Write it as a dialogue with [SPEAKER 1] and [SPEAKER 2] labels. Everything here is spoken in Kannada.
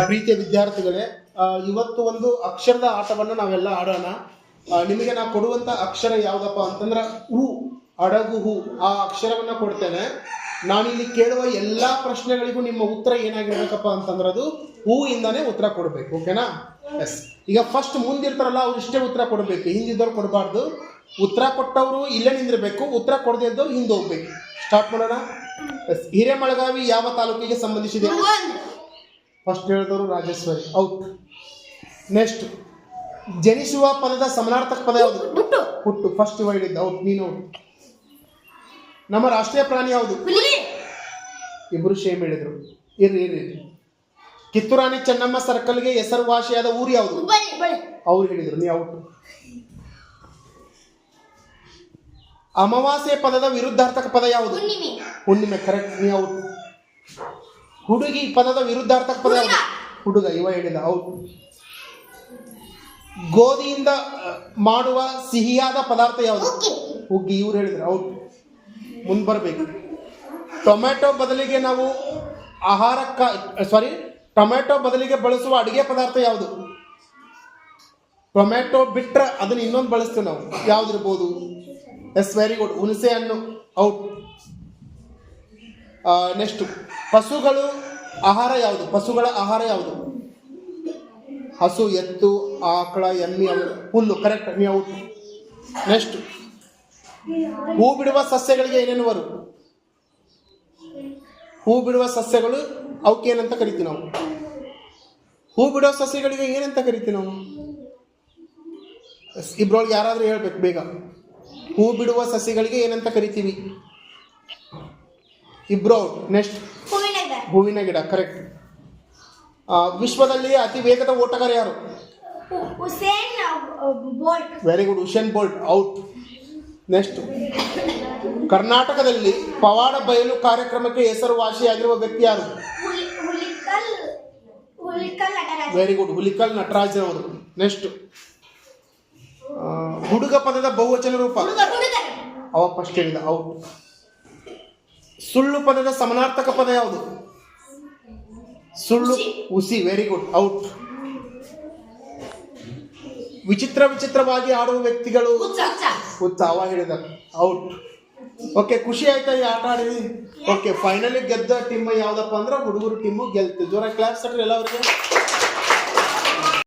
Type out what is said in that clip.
[SPEAKER 1] ಪ್ರೀತಿಯ ವಿದ್ಯಾರ್ಥಿಗಳೇ, ಇವತ್ತು ಒಂದು ಅಕ್ಷರದ ಆಟವನ್ನು ನಾವೆಲ್ಲ ಆಡೋಣ. ನಿಮಗೆ ನಾ ಕೊಡುವಂತ ಅಕ್ಷರ ಯಾವ್ದಪ್ಪ ಅಂತಂದ್ರೆ ಹೂ, ಹಡಗು ಹೂ. ಆ ಅಕ್ಷರವನ್ನ ಕೊಡ್ತೇನೆ. ನಾನಿಲ್ಲಿ ಕೇಳುವ ಎಲ್ಲಾ ಪ್ರಶ್ನೆಗಳಿಗೂ ನಿಮ್ಮ ಉತ್ತರ ಏನಾಗಿರ್ಬೇಕಪ್ಪ ಅಂತಂದ್ರೆ ಅದು ಹೂ ಇಂದಾನೆ ಉತ್ತರ ಕೊಡ್ಬೇಕು. ಓಕೆನಾ? ಎಸ್. ಈಗ ಫಸ್ಟ್ ಮುಂದಿರ್ತಾರಲ್ಲ ಅವ್ರು ಇಷ್ಟೇ ಉತ್ತರ ಕೊಡ್ಬೇಕು, ಹಿಂದಿದ್ದವ್ರು ಕೊಡಬಾರ್ದು. ಉತ್ತರ ಕೊಟ್ಟವರು ಇಲ್ಲೇ ನಿಂದಿರ್ಬೇಕು, ಉತ್ತರ ಕೊಡದೇ ಇದ್ದವ್ರು ಹಿಂದೆ ಹೋಗ್ಬೇಕು. ಸ್ಟಾರ್ಟ್ ಮಾಡೋಣ. ಎಸ್. ಹಿರೇಮಳಗಾವಿ ಯಾವ ತಾಲೂಕಿಗೆ ಸಂಬಂಧಿಸಿದೆ? ಫಸ್ಟ್ ಹೇಳಿದವರು ರಾಜೇಶ್ವರಿ, ಔಟ್. ನೆಕ್ಸ್ಟ್, ಜನಿಸುವ ಪದದ ಸಮಾನಾರ್ಥಕ ಪದ ಯಾವುದು? ಹುಟ್ಟು. ಫಸ್ಟ್ ಹೇಳಿದ್ದ, ಔಟ್. ನೀನು ಔಟ್. ನಮ್ಮ ರಾಷ್ಟ್ರೀಯ ಪ್ರಾಣಿ ಯಾವುದು? ಇಬ್ರು ಸೇಮ್ ಹೇಳಿದ್ರು. ಇರ್ರಿ. ಕಿತ್ತೂರಾಣಿ ಚೆನ್ನಮ್ಮ ಸರ್ಕಲ್ಗೆ ಹೆಸರುವಾಸಿಯಾದ ಊರು ಯಾವುದು? ಅವ್ರು ಹೇಳಿದ್ರು, ನೀ ಔಟ್. ಅಮಾವಾಸ್ಯೆ ಪದದ ವಿರುದ್ಧಾರ್ಥಕ ಪದ ಯಾವುದು? ಹುಣ್ಣಿಮೆ. ಕರೆಕ್ಟ್, ನೀ ಔಟ್. ಹುಡುಗಿ ಪದದ ವಿರುದ್ಧಾರ್ಥಕ ಪದ ಯಾವುದು? ಹುಡುಗ. ಇವ ಹೇಳಿದ, ಔಟ್. ಗೋಧಿಯಿಂದ ಮಾಡುವ ಸಿಹಿಯಾದ ಪದಾರ್ಥ ಯಾವುದು? ಹುಗ್ಗಿ. ಇವ್ರು ಹೇಳಿದ್ರು, ಔಟ್. ಮುಂದೆ ಬರಬೇಕು. ಟೊಮ್ಯಾಟೊ ಬದಲಿಗೆ ನಾವು ಟೊಮ್ಯಾಟೊ ಬದಲಿಗೆ ಬಳಸುವ ಅಡುಗೆ ಪದಾರ್ಥ ಯಾವುದು? ಟೊಮ್ಯಾಟೊ ಬಿಟ್ರೆ ಅದನ್ನ ಇನ್ನೊಂದು ಬಳಸ್ತೀವಿ ನಾವು. ಯಾವ್ದಿರ್ಬೋದು? Yes, very good. ಹುಣಸೆ ಹಣ್ಣು. ಔಟ್. ನೆಕ್ಸ್ಟ್, ಪಶುಗಳು ಆಹಾರ ಯಾವುದು? ಪಶುಗಳ ಆಹಾರ ಯಾವುದು? ಹಸು, ಎತ್ತು, ಆಕಳ, ಎಮ್ಮೆ, ಹುಲ್ಲು. ಕರೆಕ್ಟ್, ನೀ ಔಟ್. ನೆಕ್ಸ್ಟ್, ಹೂ ಬಿಡುವ ಸಸ್ಯಗಳಿಗೆ ಏನೇನು ಬರು? ಹೂ ಬಿಡುವ ಸಸ್ಯಗಳು ಅವಕ್ಕೆ ಏನಂತ ಕರಿತೀವಿ ನಾವು? ಹೂ ಬಿಡುವ ಸಸ್ಯಗಳಿಗೆ ಏನಂತ ಕರಿತೀವಿ ನಾವು? ಇಬ್ರೊಳಗೆ ಯಾರಾದ್ರೂ ಹೇಳ್ಬೇಕು ಬೇಗ. ಹೂ ಬಿಡುವ ಸಸ್ಯಗಳಿಗೆ ಏನಂತ ಕರಿತೀವಿ? ಇಬ್ರು ಔಟ್. ನೆಕ್ಸ್ಟ್, ಹೂವಿನ ಗಿಡ. ಕರೆಕ್ಟ್. ವಿಶ್ವದಲ್ಲಿ ಅತಿ ವೇಗದ ಓಟಗಾರ ಯಾರು? Very good, Usain bolt. Out. Next, ಕರ್ನಾಟಕದಲ್ಲಿ ಪವಾಡ ಬಯಲು ಕಾರ್ಯಕ್ರಮಕ್ಕೆ ಹೆಸರುವಾಸಿಯಾಗಿರುವ ವ್ಯಕ್ತಿ ಯಾರು? ವೆರಿ ಗುಡ್, ಹುಲಿಕಲ್ ನಟರಾಜನ್ ಅವರು. ನೆಕ್ಸ್ಟ್, ಹುಡುಗ ಪದದ ಬಹುವಚನ ರೂಪ? ಅವ ಫಸ್ಟ್ ಹೇಳಿದ, ಔಟ್. ಸುಳ್ಳು ಪದದ ಸಮಾನಾರ್ಥಕ ಪದ ಯಾವುದು? ಸುಳ್ಳು, ಹುಸಿ. Very good, out. ವಿಚಿತ್ರವಾಗಿ ಆಡುವ ವ್ಯಕ್ತಿಗಳು? ಹುಚ್ಚ. ಅವ ಹೇಳಿದ, ಔಟ್. ಓಕೆ, ಖುಷಿ ಆಯ್ತಾ ಈ ಆಟ ಆಡಿ? ಓಕೆ, ಫೈನಲಿ ಗೆದ್ದ ಟೀಮ್ ಯಾವ್ದಪ್ಪ ಅಂದ್ರೆ ಹುಡುಗರು ಟೀಮು ಗೆಲ್ತು. ಜೋರ ಕ್ಲಾಸ್ ಎಲ್ಲ ಅವ್ರಿಗೆ.